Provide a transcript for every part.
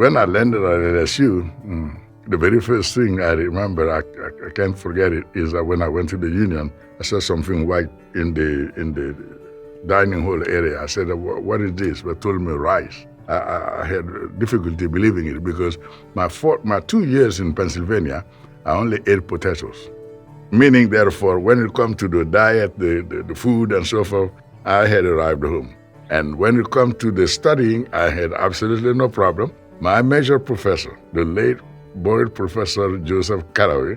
when I landed at LSU, the very first thing I remember, I can't forget it, is that when I went to the Union, I saw something white in the dining hall area. I said, what is this? They told me rice. I had difficulty believing it because my 2 years in Pennsylvania, I only ate potatoes. Meaning, therefore, when it comes to the diet, the food and so forth, I had arrived home. And when it comes to the studying, I had absolutely no problem. My major professor, the late Boyd Professor Joseph Caraway,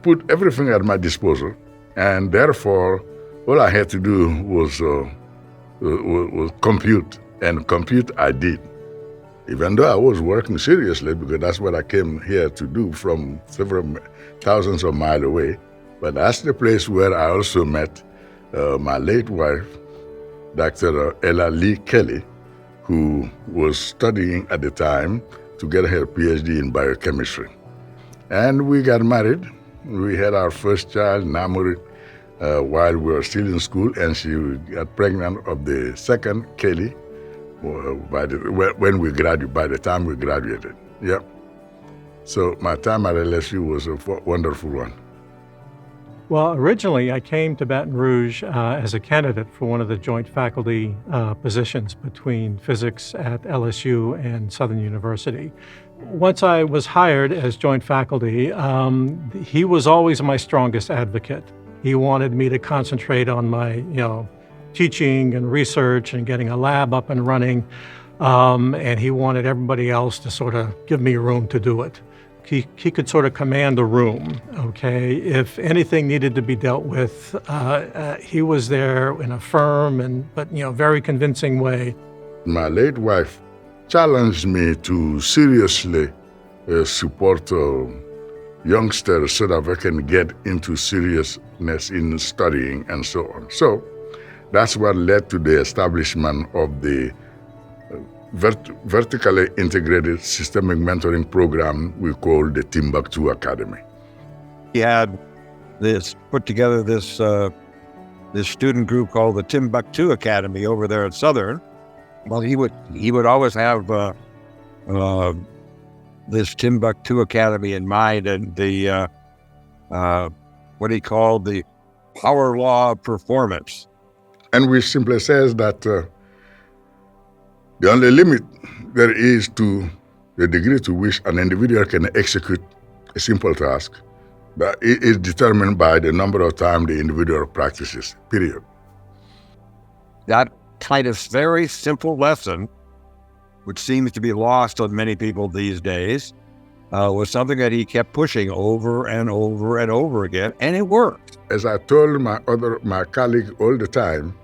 put everything at my disposal, and therefore, all I had to do was compute, and compute I did. Even though I was working seriously, because that's what I came here to do from several thousands of miles away, but that's the place where I also met my late wife, Dr. Ella Lee Kelly, who was studying at the time to get her PhD in biochemistry. And we got married. We had our first child, Namuri, while we were still in school, and she got pregnant of the second, Kelly, by the time we graduated. Yeah. So my time at LSU was a wonderful one. Well, originally I came to Baton Rouge as a candidate for one of the joint faculty positions between physics at LSU and Southern University. Once I was hired as joint faculty, he was always my strongest advocate. He wanted me to concentrate on my, teaching and research and getting a lab up and running, and he wanted everybody else to sort of give me room to do it. He could sort of command the room, okay? If anything needed to be dealt with, he was there in a firm but very convincing way. My late wife challenged me to seriously support youngsters so that they can get into seriousness in studying and so on. So that's what led to the establishment of the vertically integrated systemic mentoring program we call the Timbuktu Academy. He had put together this student group called the Timbuktu Academy over there at Southern. Well, he would always have this Timbuktu Academy in mind, and the what he called the power law of performance. And we simply says that the only limit there is to the degree to which an individual can execute a simple task, but it is determined by the number of times the individual practices, period. That kind of very simple lesson, which seems to be lost on many people these days, was something that he kept pushing over and over and over again, and it worked. As I told my colleague all the time,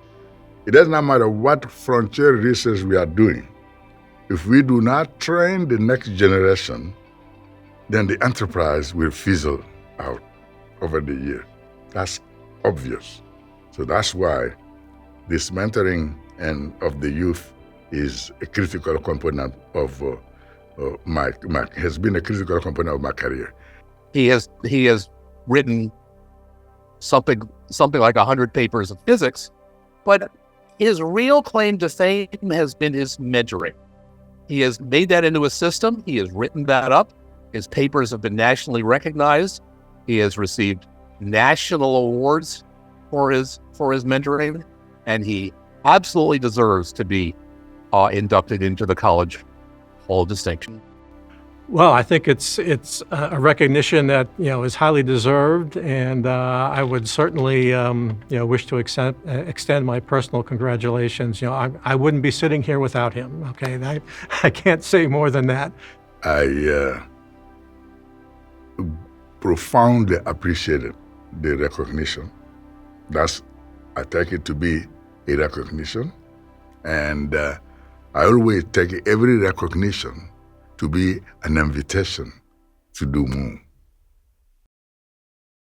it does not matter what frontier research we are doing. If we do not train the next generation, then the enterprise will fizzle out over the years. That's obvious. So that's why this mentoring of the youth is a critical component of has been a critical component of my career. He has written something like 100 papers of physics, but his real claim to fame has been his mentoring. He has made that into a system. He has written that up. His papers have been nationally recognized. He has received national awards for his mentoring, and he absolutely deserves to be inducted into the College Hall of Distinction. Well, I think it's a recognition that is highly deserved, and I would certainly wish to extend my personal congratulations. I wouldn't be sitting here without him. Okay, I can't say more than that. I profoundly appreciated the recognition. I take it to be a recognition, and I always take every recognition to be an invitation to do more.